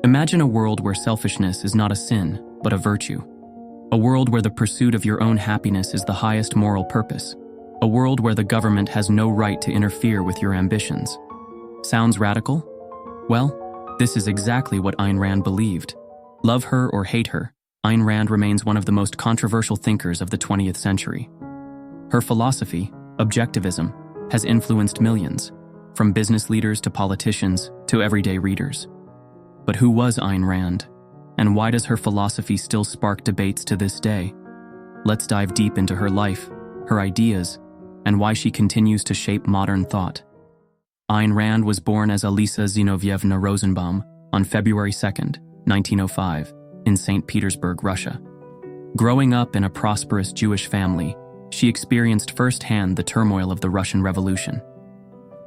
Imagine a world where selfishness is not a sin, but a virtue. A world where the pursuit of your own happiness is the highest moral purpose. A world where the government has no right to interfere with your ambitions. Sounds radical? Well, this is exactly what Ayn Rand believed. Love her or hate her, Ayn Rand remains one of the most controversial thinkers of the 20th century. Her philosophy, Objectivism, has influenced millions, from business leaders to politicians to everyday readers. But who was Ayn Rand? And why does her philosophy still spark debates to this day? Let's dive deep into her life, her ideas, and why she continues to shape modern thought. Ayn Rand was born as Alisa Zinovievna Rosenbaum on February 2, 1905, in St. Petersburg, Russia. Growing up in a prosperous Jewish family, she experienced firsthand the turmoil of the Russian Revolution.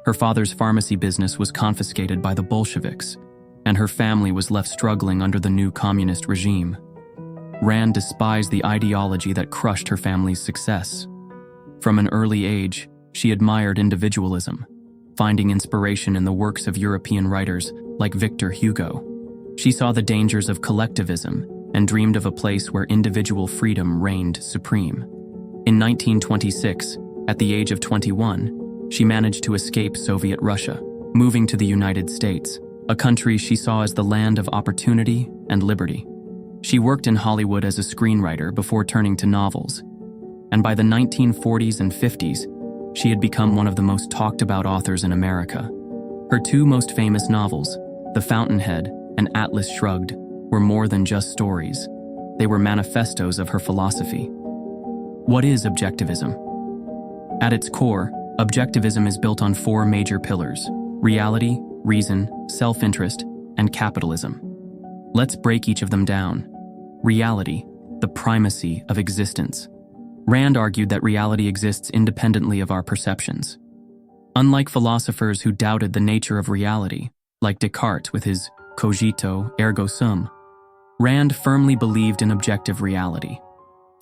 Her father's pharmacy business was confiscated by the Bolsheviks, and her family was left struggling under the new communist regime. Rand despised the ideology that crushed her family's success. From an early age, she admired individualism, finding inspiration in the works of European writers like Victor Hugo. She saw the dangers of collectivism and dreamed of a place where individual freedom reigned supreme. In 1926, at the age of 21, she managed to escape Soviet Russia, moving to the United States, a country she saw as the land of opportunity and liberty. She worked in Hollywood as a screenwriter before turning to novels, and by the 1940s and 50s, she had become one of the most talked about authors in America. Her two most famous novels, The Fountainhead and Atlas Shrugged, were more than just stories. They were manifestos of her philosophy. What is Objectivism? At its core, Objectivism is built on four major pillars: reality, reason, self-interest, and capitalism. Let's break each of them down. Reality, the primacy of existence. Rand argued that reality exists independently of our perceptions. Unlike philosophers who doubted the nature of reality, like Descartes with his cogito ergo sum, Rand firmly believed in objective reality.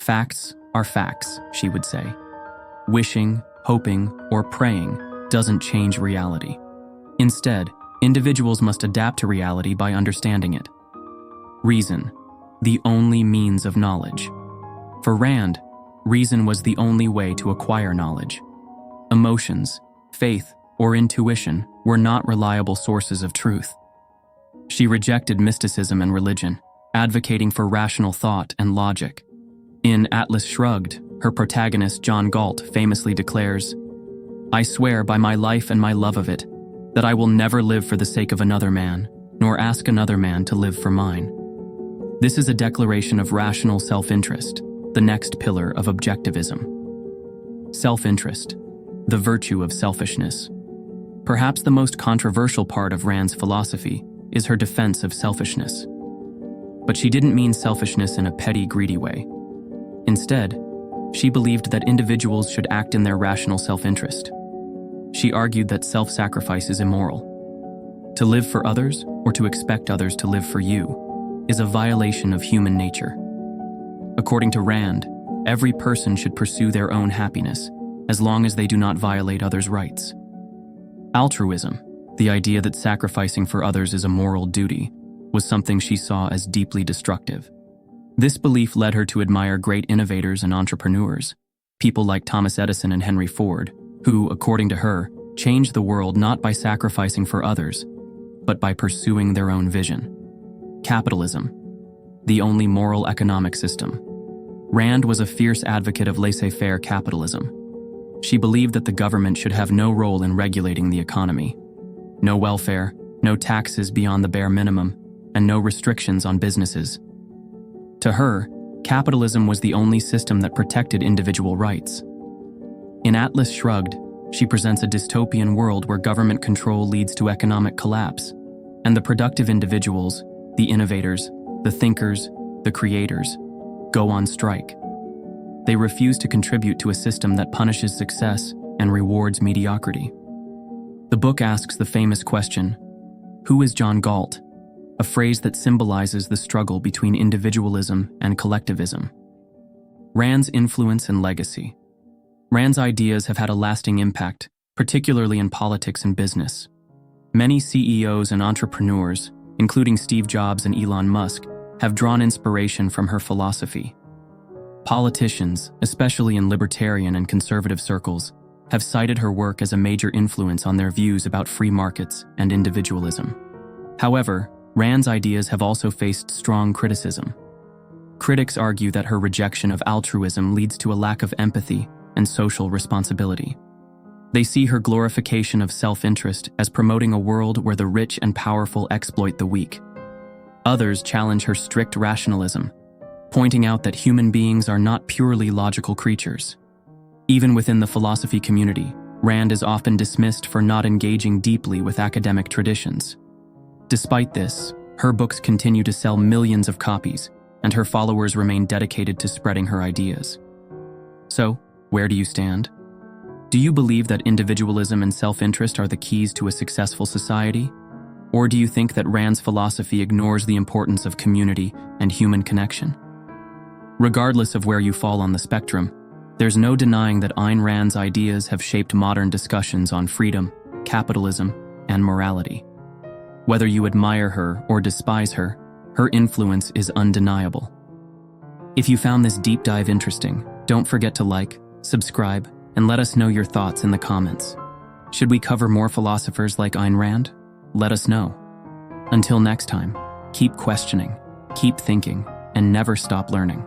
Facts are facts, she would say. Wishing, hoping, or praying doesn't change reality. Instead, individuals must adapt to reality by understanding it. Reason, the only means of knowledge. For Rand, reason was the only way to acquire knowledge. Emotions, faith, or intuition were not reliable sources of truth. She rejected mysticism and religion, advocating for rational thought and logic. In Atlas Shrugged, her protagonist John Galt famously declares, "I swear by my life and my love of it, that I will never live for the sake of another man, nor ask another man to live for mine." This is a declaration of rational self-interest, the next pillar of Objectivism. Self-interest, the virtue of selfishness. Perhaps the most controversial part of Rand's philosophy is her defense of selfishness. But she didn't mean selfishness in a petty, greedy way. Instead, she believed that individuals should act in their rational self-interest. She argued that self-sacrifice is immoral. To live for others, or to expect others to live for you, is a violation of human nature. According to Rand, every person should pursue their own happiness, as long as they do not violate others' rights. Altruism, the idea that sacrificing for others is a moral duty, was something she saw as deeply destructive. This belief led her to admire great innovators and entrepreneurs, people like Thomas Edison and Henry Ford, who, according to her, changed the world not by sacrificing for others, but by pursuing their own vision. Capitalism, the only moral economic system. Rand was a fierce advocate of laissez-faire capitalism. She believed that the government should have no role in regulating the economy. No welfare, no taxes beyond the bare minimum, and no restrictions on businesses. To her, capitalism was the only system that protected individual rights. In Atlas Shrugged, she presents a dystopian world where government control leads to economic collapse, and the productive individuals, the innovators, the thinkers, the creators, go on strike. They refuse to contribute to a system that punishes success and rewards mediocrity. The book asks the famous question, who is John Galt? A phrase that symbolizes the struggle between individualism and collectivism. Rand's influence and legacy. Rand's ideas have had a lasting impact, particularly in politics and business. Many CEOs and entrepreneurs, including Steve Jobs and Elon Musk, have drawn inspiration from her philosophy. Politicians, especially in libertarian and conservative circles, have cited her work as a major influence on their views about free markets and individualism. However, Rand's ideas have also faced strong criticism. Critics argue that her rejection of altruism leads to a lack of empathy and social responsibility. They see her glorification of self-interest as promoting a world where the rich and powerful exploit the weak. Others challenge her strict rationalism, pointing out that human beings are not purely logical creatures. Even within the philosophy community, Rand is often dismissed for not engaging deeply with academic traditions. Despite this, her books continue to sell millions of copies, and her followers remain dedicated to spreading her ideas. So, where do you stand? Do you believe that individualism and self-interest are the keys to a successful society? Or do you think that Rand's philosophy ignores the importance of community and human connection? Regardless of where you fall on the spectrum, there's no denying that Ayn Rand's ideas have shaped modern discussions on freedom, capitalism, and morality. Whether you admire her or despise her, her influence is undeniable. If you found this deep dive interesting, don't forget to like, subscribe, and let us know your thoughts in the comments. Should we cover more philosophers like Ayn Rand? Let us know. Until next time, keep questioning, keep thinking, and never stop learning.